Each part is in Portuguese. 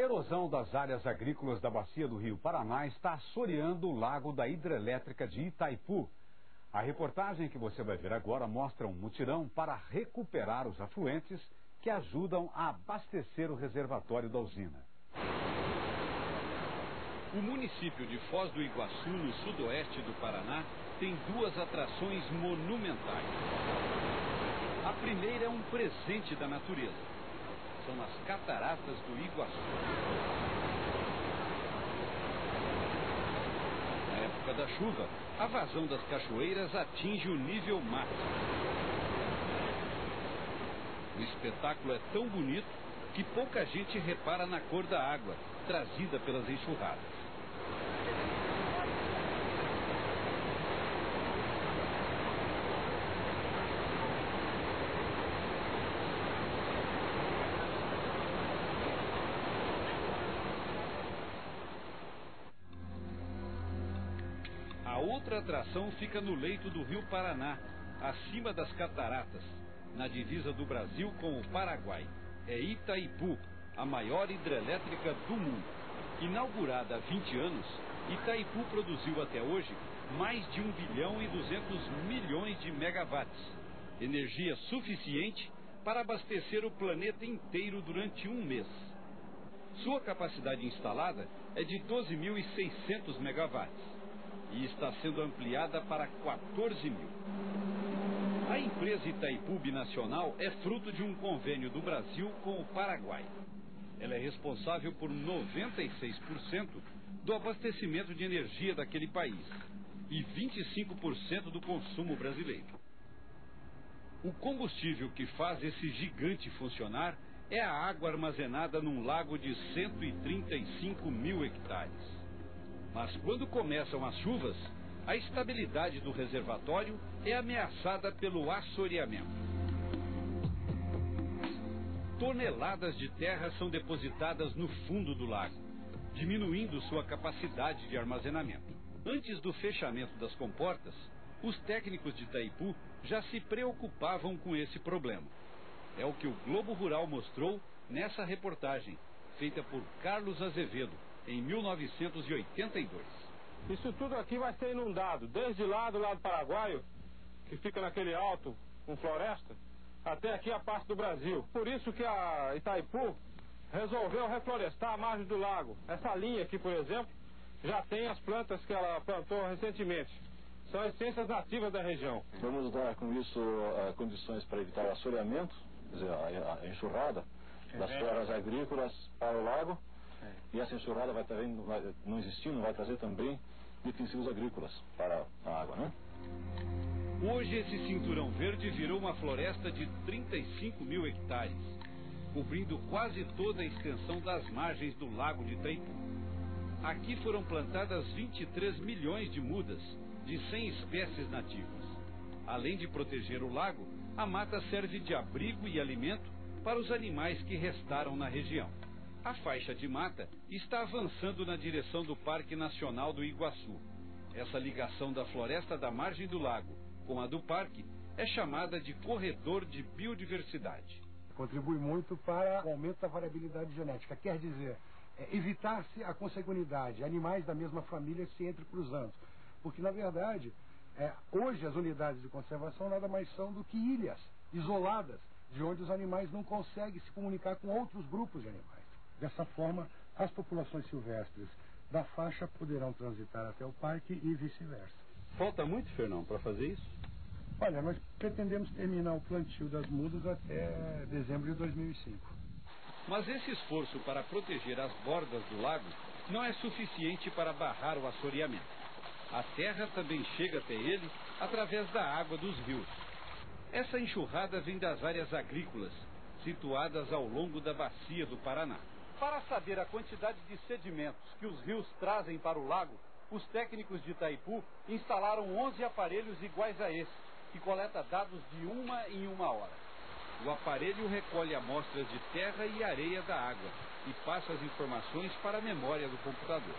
erosão das áreas agrícolas da bacia do Rio Paraná está assoreando o lago da hidrelétrica de Itaipu. A reportagem que você vai ver agora mostra um mutirão para recuperar os afluentes que ajudam a abastecer o reservatório da usina. O município de Foz do Iguaçu, no sudoeste do Paraná, tem duas atrações monumentais. A primeira é um presente da natureza. São as cataratas do Iguaçu. Na época da chuva, a vazão das cachoeiras atinge o nível máximo. O espetáculo é tão bonito que pouca gente repara na cor da água, trazida pelas enxurradas. A outra atração fica no leito do Rio Paraná, acima das cataratas, na divisa do Brasil com o Paraguai. É Itaipu, a maior hidrelétrica do mundo. Inaugurada há 20 anos, Itaipu produziu até hoje mais de 1 bilhão e 200 milhões de megawatts. Energia suficiente para abastecer o planeta inteiro durante um mês. Sua capacidade instalada é de 12.600 megawatts. E está sendo ampliada para 14 mil. A empresa Itaipu Binacional é fruto de um convênio do Brasil com o Paraguai. Ela é responsável por 96% do abastecimento de energia daquele país e 25% do consumo brasileiro. O combustível que faz esse gigante funcionar é a água armazenada num lago de 135 mil hectares. Mas quando começam as chuvas, a estabilidade do reservatório é ameaçada pelo assoreamento. Toneladas de terra são depositadas no fundo do lago, diminuindo sua capacidade de armazenamento. Antes do fechamento das comportas, os técnicos de Itaipu já se preocupavam com esse problema. É o que o Globo Rural mostrou nessa reportagem, feita por Carlos Azevedo, em 1982. Isso tudo aqui vai ser inundado, desde lá do lado paraguaio, que fica naquele alto com floresta, até aqui a parte do Brasil. Por isso que a Itaipu resolveu reflorestar a margem do lago. Essa linha aqui, por exemplo, já tem as plantas que ela plantou recentemente. São essências nativas da região. Vamos dar com isso condições para evitar o assoreamento, quer dizer, a enxurrada das terras agrícolas para o lago. E essa enxurrada não existindo, vai trazer também defensivos agrícolas para a água, né? Hoje esse cinturão verde virou uma floresta de 35 mil hectares, cobrindo quase toda a extensão das margens do lago de Itaipu. Aqui foram plantadas 23 milhões de mudas, de 100 espécies nativas. Além de proteger o lago, a mata serve de abrigo e alimento para os animais que restaram na região. A faixa de mata está avançando na direção do Parque Nacional do Iguaçu. Essa ligação da floresta da margem do lago com a do parque é chamada de corredor de biodiversidade. Contribui muito para o aumento da variabilidade genética, quer dizer, evitar-se a consanguinidade, animais da mesma família se entrecruzando. Porque, na verdade, hoje as unidades de conservação nada mais são do que ilhas isoladas, de onde os animais não conseguem se comunicar com outros grupos de animais. Dessa forma, as populações silvestres da faixa poderão transitar até o parque e vice-versa. Falta muito, Fernão, para fazer isso? Olha, nós pretendemos terminar o plantio das mudas até dezembro de 2005. Mas esse esforço para proteger as bordas do lago não é suficiente para barrar o assoreamento. A terra também chega até ele através da água dos rios. Essa enxurrada vem das áreas agrícolas, situadas ao longo da bacia do Paraná. Para saber a quantidade de sedimentos que os rios trazem para o lago, os técnicos de Itaipu instalaram 11 aparelhos iguais a esse, que coleta dados de uma em uma hora. O aparelho recolhe amostras de terra e areia da água e passa as informações para a memória do computador.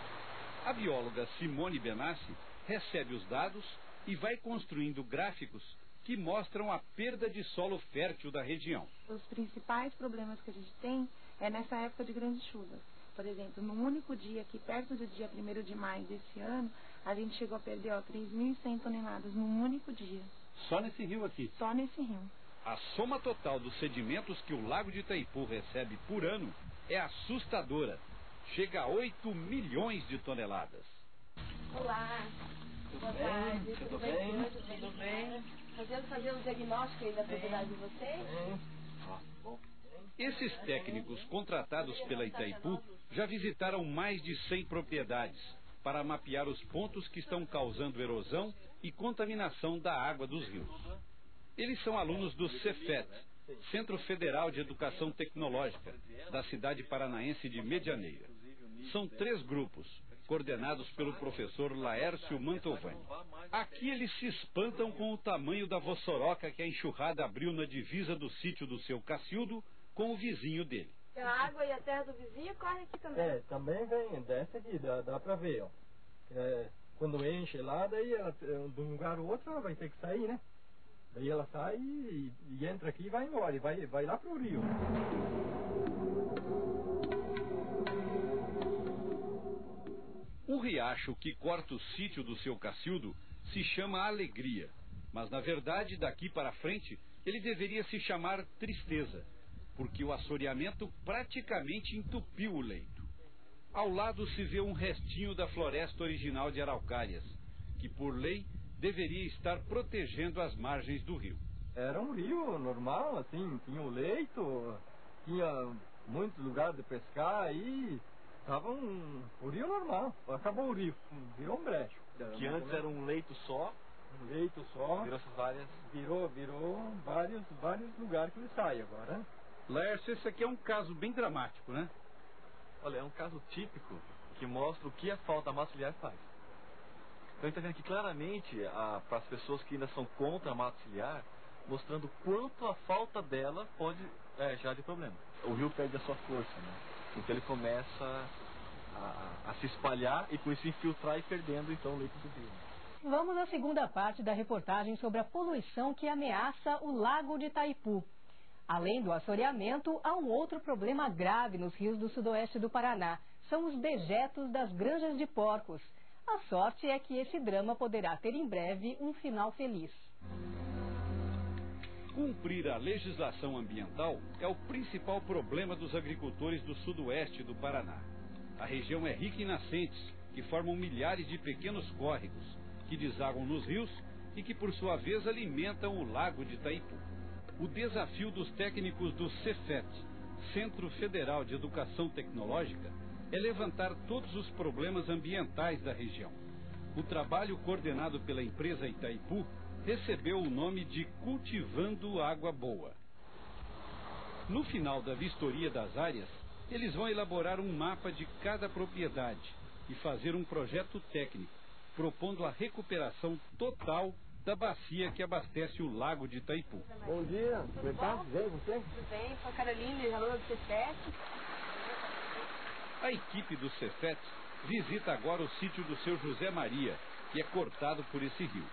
A bióloga Simone Benassi recebe os dados e vai construindo gráficos que mostram a perda de solo fértil da região. Os principais problemas que a gente tem é nessa época de grandes chuvas, Por exemplo, num único dia, aqui perto do dia 1º de maio desse ano, a gente chegou a perder 3.100 toneladas num único dia. Só nesse rio aqui? Só nesse rio. A soma total dos sedimentos que o Lago de Itaipu recebe por ano é assustadora. Chega a 8 milhões de toneladas. Olá. Boa tarde. Tudo bem? Tudo bem. Podemos fazer um diagnóstico aí da propriedade de vocês? Esses técnicos contratados pela Itaipu já visitaram mais de 100 propriedades para mapear os pontos que estão causando erosão e contaminação da água dos rios. Eles são alunos do Cefet, Centro Federal de Educação Tecnológica, da cidade paranaense de Medianeira. São 3 grupos, coordenados pelo professor Laércio Mantovani. Aqui eles se espantam com o tamanho da vossoroca que a enxurrada abriu na divisa do sítio do seu Cacildo com o vizinho dele. A água e a terra do vizinho corre aqui também? Também vem, desce aqui, dá pra ver, ó. Quando enche lá, daí ela, de um lugar ou outro ela vai ter que sair, né? Daí ela sai e entra aqui e vai embora, e vai lá pro rio. O riacho que corta o sítio do seu Cacildo se chama Alegria, mas na verdade daqui para frente ele deveria se chamar Tristeza, porque o assoreamento praticamente entupiu o leito. Ao lado se vê um restinho da floresta original de araucárias, que por lei deveria estar protegendo as margens do rio. Era um rio normal, assim, tinha o leito, tinha muitos lugares de pescar aí. Estava um rio normal, acabou o rio, virou um brecho. Que antes era um leito só. Um leito só. Virou essas várias. Virou vários lugares que ele sai agora. Laércio, esse aqui é um caso bem dramático, né? Olha, é um caso típico que mostra o que a falta mata ciliar faz. Então a gente está vendo aqui claramente para as pessoas que ainda são contra a mata ciliar, mostrando quanto a falta dela pode gerar de problema. O rio perde a sua força, né? Então ele começa a se espalhar e com isso infiltrar e perdendo então o leito do rio. Vamos à segunda parte da reportagem sobre a poluição que ameaça o Lago de Itaipu. Além do assoreamento, há um outro problema grave nos rios do sudoeste do Paraná. São os dejetos das granjas de porcos. A sorte é que esse drama poderá ter em breve um final feliz. Cumprir a legislação ambiental é o principal problema dos agricultores do sudoeste do Paraná. A região é rica em nascentes, que formam milhares de pequenos córregos, que desaguam nos rios e que, por sua vez, alimentam o Lago de Itaipu. O desafio dos técnicos do Cefet, Centro Federal de Educação Tecnológica, é levantar todos os problemas ambientais da região. O trabalho coordenado pela empresa Itaipu recebeu o nome de Cultivando Água Boa. No final da vistoria das áreas, eles vão elaborar um mapa de cada propriedade e fazer um projeto técnico, propondo a recuperação total da bacia que abastece o Lago de Itaipu. Bom dia, como está? Bem, você? Tudo bem, sou a Caroline, aluna do Cefet. A equipe do Cefet visita agora o sítio do seu José Maria, que é cortado por esse rio.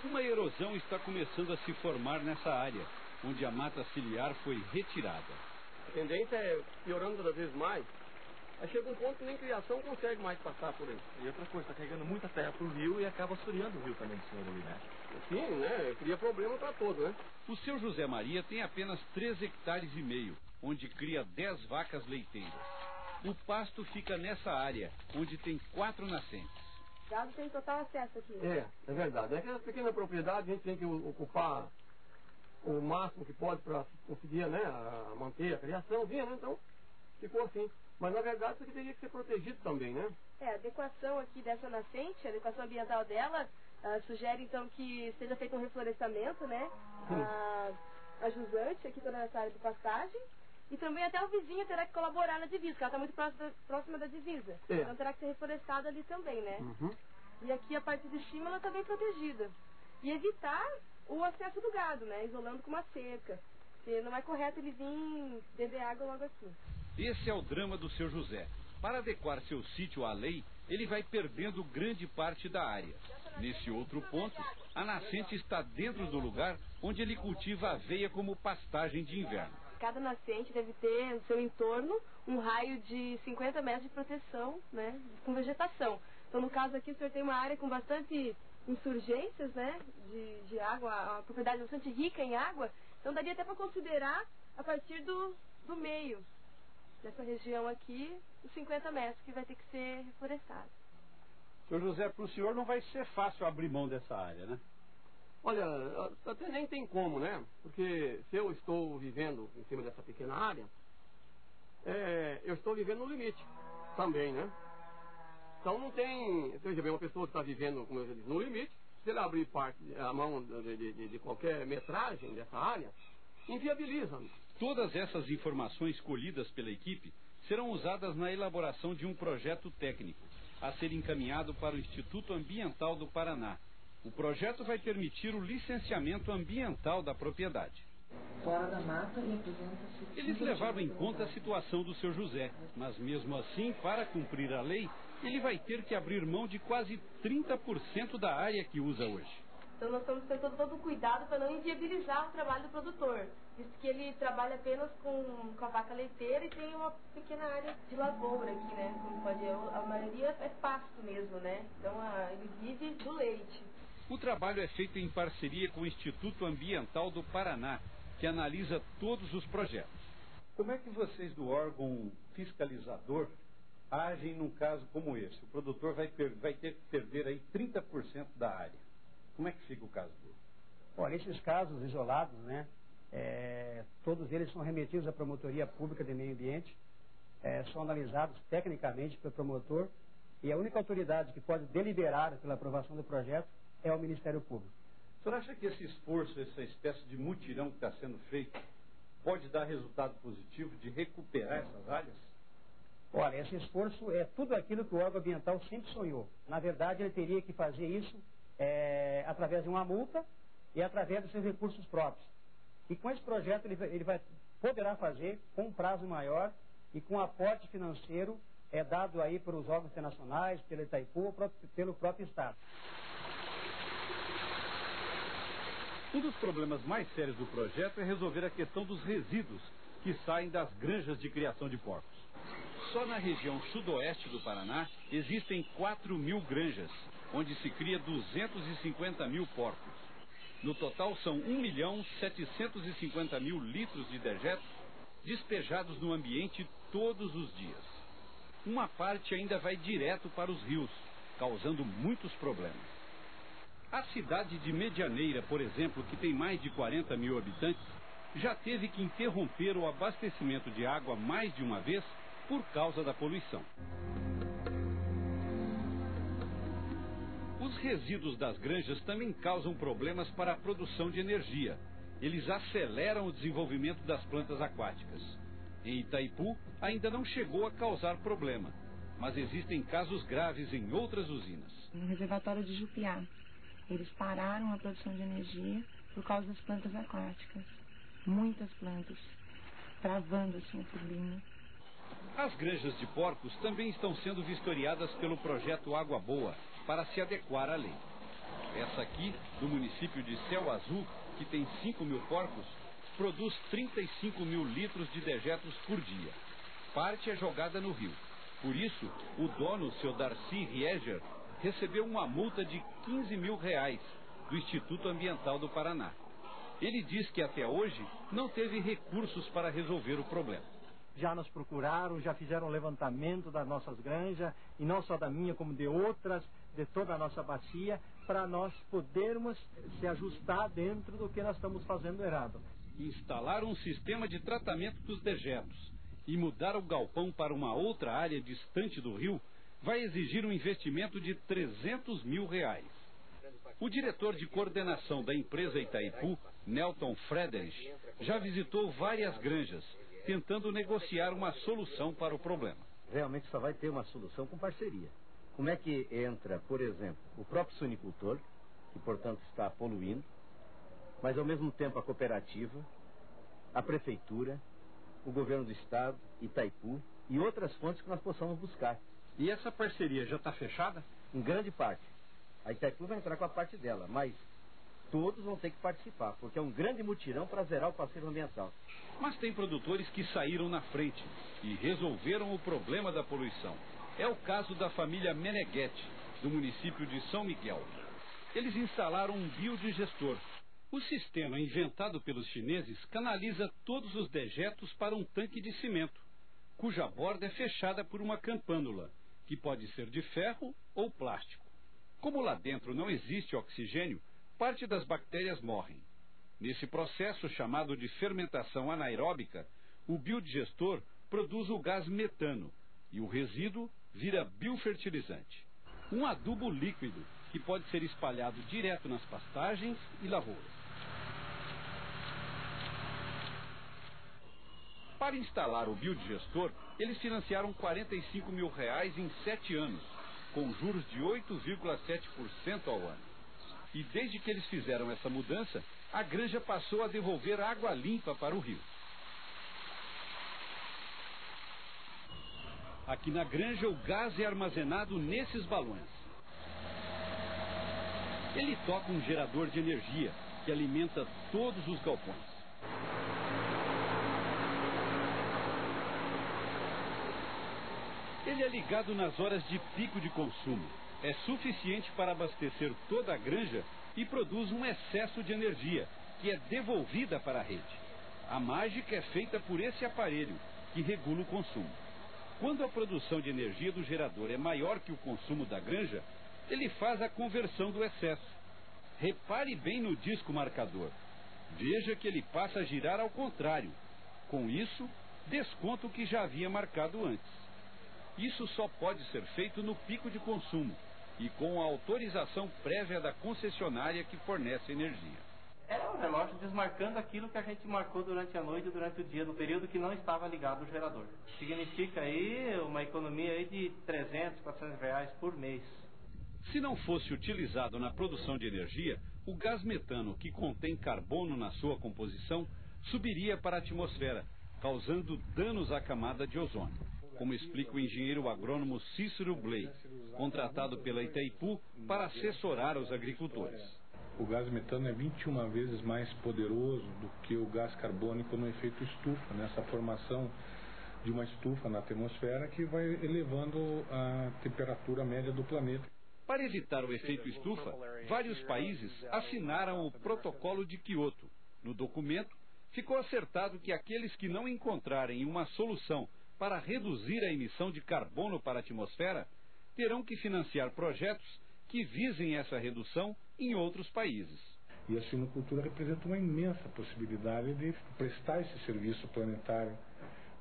Uma erosão está começando a se formar nessa área, onde a mata ciliar foi retirada. A tendência é piorando cada vez mais. Aí chega um ponto que nem criação consegue mais passar por aí. E outra coisa, está carregando muita terra pro rio e acaba assoreando o rio também, senhor ali, né? Sim, né? Cria problema para todos, né? O seu José Maria tem apenas 3,5 hectares, onde cria 10 vacas leiteiras. O pasto fica nessa área, onde tem 4 nascentes. O gado tem total acesso aqui. É verdade. Naquela pequena propriedade a gente tem que ocupar o máximo que pode para conseguir, né, manter a criaçãozinha, né? Então ficou assim. Mas na verdade isso aqui teria que ser protegido também, né? A adequação aqui dessa nascente, a adequação ambiental dela, sugere então que seja feito um reflorestamento, né? A jusante aqui toda essa área de pastagem. E também até o vizinho terá que colaborar na divisa, porque ela está muito próxima da divisa. Então terá que ser reflorestada ali também, né? E aqui a parte de cima ela está bem protegida. E evitar o acesso do gado, né? Isolando com uma cerca. Porque não é correto ele vir beber água logo aqui. Esse é o drama do seu José. Para adequar seu sítio à lei, ele vai perdendo grande parte da área. Nesse outro ponto, a nascente está dentro do lugar onde ele cultiva aveia como pastagem de inverno. Cada nascente deve ter no seu entorno um raio de 50 metros de proteção, né, com vegetação. Então, no caso aqui, o senhor tem uma área com bastante insurgências, né, de água, a propriedade bastante rica em água. Então, daria até para considerar a partir do meio dessa região aqui, os 50 metros que vai ter que ser reflorestado. Senhor José, para o senhor não vai ser fácil abrir mão dessa área, né? Olha, até nem tem como, né? Porque se eu estou vivendo em cima dessa pequena área, eu estou vivendo no limite também, né? Então não tem, veja bem, uma pessoa que está vivendo, como eu já disse, no limite, se ele abrir a mão de qualquer metragem dessa área, inviabiliza. Todas essas informações colhidas pela equipe serão usadas na elaboração de um projeto técnico a ser encaminhado para o Instituto Ambiental do Paraná. O projeto vai permitir o licenciamento ambiental da propriedade. Fora da mata e apresenta-se... Eles levaram em conta a situação do seu José, mas mesmo assim, para cumprir a lei, ele vai ter que abrir mão de quase 30% da área que usa hoje. Então nós estamos tendo todo o cuidado para não inviabilizar o trabalho do produtor, visto que ele trabalha apenas com a vaca leiteira e tem uma pequena área de lavoura aqui, né? Como pode ver, a maioria é pasto mesmo, né? Então ele vive do leite. O trabalho é feito em parceria com o Instituto Ambiental do Paraná, que analisa todos os projetos. Como é que vocês do órgão fiscalizador agem num caso como esse? O produtor vai ter que perder aí 30% da área. Como é que fica o caso dele? Olha, esses casos isolados, né, todos eles são remetidos à Promotoria Pública de Meio Ambiente, são analisados tecnicamente pelo promotor e a única autoridade que pode deliberar pela aprovação do projeto é o Ministério Público. O senhor acha que esse esforço, essa espécie de mutirão que está sendo feito, pode dar resultado positivo de recuperar essas áreas? Olha, esse esforço é tudo aquilo que o órgão ambiental sempre sonhou. Na verdade, ele teria que fazer isso através de uma multa e através dos seus recursos próprios. E com esse projeto ele poderá fazer com um prazo maior e com aporte financeiro dado aí pelos órgãos internacionais, pela Itaipu, pelo próprio Estado. Um dos problemas mais sérios do projeto é resolver a questão dos resíduos que saem das granjas de criação de porcos. Só na região sudoeste do Paraná existem 4.000 granjas, onde se cria 250 mil porcos. No total são 1.750.000 litros de dejetos despejados no ambiente todos os dias. Uma parte ainda vai direto para os rios, causando muitos problemas. A cidade de Medianeira, por exemplo, que tem mais de 40 mil habitantes, já teve que interromper o abastecimento de água mais de uma vez por causa da poluição. Os resíduos das granjas também causam problemas para a produção de energia. Eles aceleram o desenvolvimento das plantas aquáticas. Em Itaipu, ainda não chegou a causar problema, mas existem casos graves em outras usinas. No reservatório de Jupiá, eles pararam a produção de energia por causa das plantas aquáticas. Muitas plantas, travando assim a turbina. As granjas de porcos também estão sendo vistoriadas pelo projeto Água Boa, para se adequar à lei. Essa aqui, do município de Céu Azul, que tem 5.000 porcos, produz 35.000 litros de dejetos por dia. Parte é jogada no rio. Por isso, o dono, seu Darcy Rieger, recebeu uma multa de R$15.000 do Instituto Ambiental do Paraná. Ele diz que até hoje não teve recursos para resolver o problema. Já nos procuraram, já fizeram levantamento das nossas granjas, e não só da minha, como de outras, de toda a nossa bacia, para nós podermos se ajustar dentro do que nós estamos fazendo errado. Instalar um sistema de tratamento dos dejetos e mudar o galpão para uma outra área distante do rio vai exigir um investimento de R$300.000. O diretor de coordenação da empresa Itaipu, Nelton Frederich, já visitou várias granjas, tentando negociar uma solução para o problema. Realmente só vai ter uma solução com parceria. Como é que entra, por exemplo, o próprio suinicultor, que portanto está poluindo, mas ao mesmo tempo a cooperativa, a prefeitura, o governo do estado, Itaipu e outras fontes que nós possamos buscar. E essa parceria já está fechada? Em grande parte. A Itaipu vai entrar com a parte dela, mas todos vão ter que participar, porque é um grande mutirão para zerar o passivo ambiental. Mas tem produtores que saíram na frente e resolveram o problema da poluição. É o caso da família Meneghetti, do município de São Miguel. Eles instalaram um biodigestor. O sistema inventado pelos chineses canaliza todos os dejetos para um tanque de cimento, cuja borda é fechada por uma campânula, que pode ser de ferro ou plástico. Como lá dentro não existe oxigênio, parte das bactérias morrem. Nesse processo chamado de fermentação anaeróbica, o biodigestor produz o gás metano e o resíduo vira biofertilizante. Um adubo líquido que pode ser espalhado direto nas pastagens e lavouras. Para instalar o biodigestor, eles financiaram R$45 mil em 7 anos, com juros de 8,7% ao ano. E desde que eles fizeram essa mudança, a granja passou a devolver água limpa para o rio. Aqui na granja, o gás é armazenado nesses balões. Ele toca um gerador de energia que alimenta todos os galpões. Ele é ligado nas horas de pico de consumo. É suficiente para abastecer toda a granja e produz um excesso de energia, que é devolvida para a rede. A mágica é feita por esse aparelho, que regula o consumo. Quando a produção de energia do gerador é maior que o consumo da granja, ele faz a conversão do excesso. Repare bem no disco marcador. Veja que ele passa a girar ao contrário. Com isso, desconta o que já havia marcado antes. Isso só pode ser feito no pico de consumo e com a autorização prévia da concessionária que fornece energia. É um relógio desmarcando aquilo que a gente marcou durante a noite e durante o dia, no período que não estava ligado o gerador. Significa aí uma economia aí de R$300, R$400 por mês. Se não fosse utilizado na produção de energia, o gás metano, que contém carbono na sua composição, subiria para a atmosfera, causando danos à camada de ozônio, como explica o engenheiro agrônomo Cícero Bley, contratado pela Itaipu para assessorar os agricultores. O gás metano é 21 vezes mais poderoso do que o gás carbônico no efeito estufa, nessa formação de uma estufa na atmosfera que vai elevando a temperatura média do planeta. Para evitar o efeito estufa, vários países assinaram o Protocolo de Quioto. No documento, ficou acertado que aqueles que não encontrarem uma solução para reduzir a emissão de carbono para a atmosfera terão que financiar projetos que visem essa redução em outros países. E a suinocultura representa uma imensa possibilidade de prestar esse serviço planetário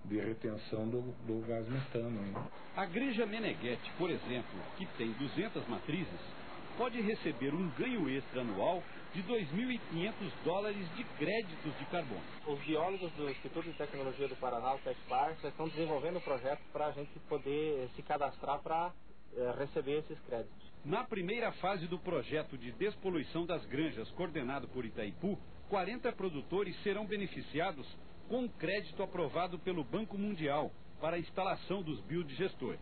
de retenção do gás metano. A granja Meneghetti, por exemplo, que tem 200 matrizes, pode receber um ganho extra anual de $2.500 de créditos de carbono. Os biólogos do Instituto de Tecnologia do Paraná, o TecPar, estão desenvolvendo um projeto para a gente poder se cadastrar para receber esses créditos. Na primeira fase do projeto de despoluição das granjas, coordenado por Itaipu, 40 produtores serão beneficiados com um crédito aprovado pelo Banco Mundial para a instalação dos biodigestores.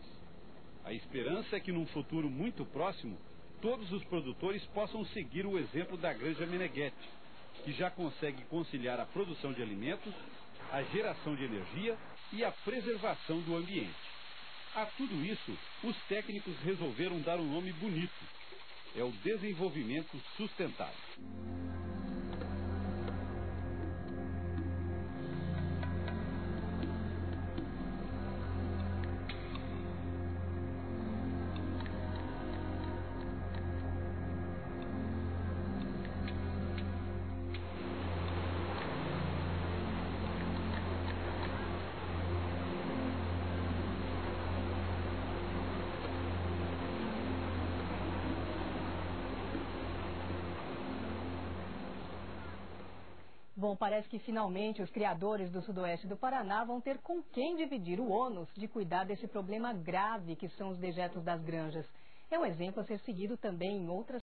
A esperança é que num futuro muito próximo, todos os produtores possam seguir o exemplo da granja Meneghetti, que já consegue conciliar a produção de alimentos, a geração de energia e a preservação do ambiente. A tudo isso, os técnicos resolveram dar um nome bonito. É o desenvolvimento sustentável. Bom, parece que finalmente os criadores do sudoeste do Paraná vão ter com quem dividir o ônus de cuidar desse problema grave que são os dejetos das granjas. É um exemplo a ser seguido também em outras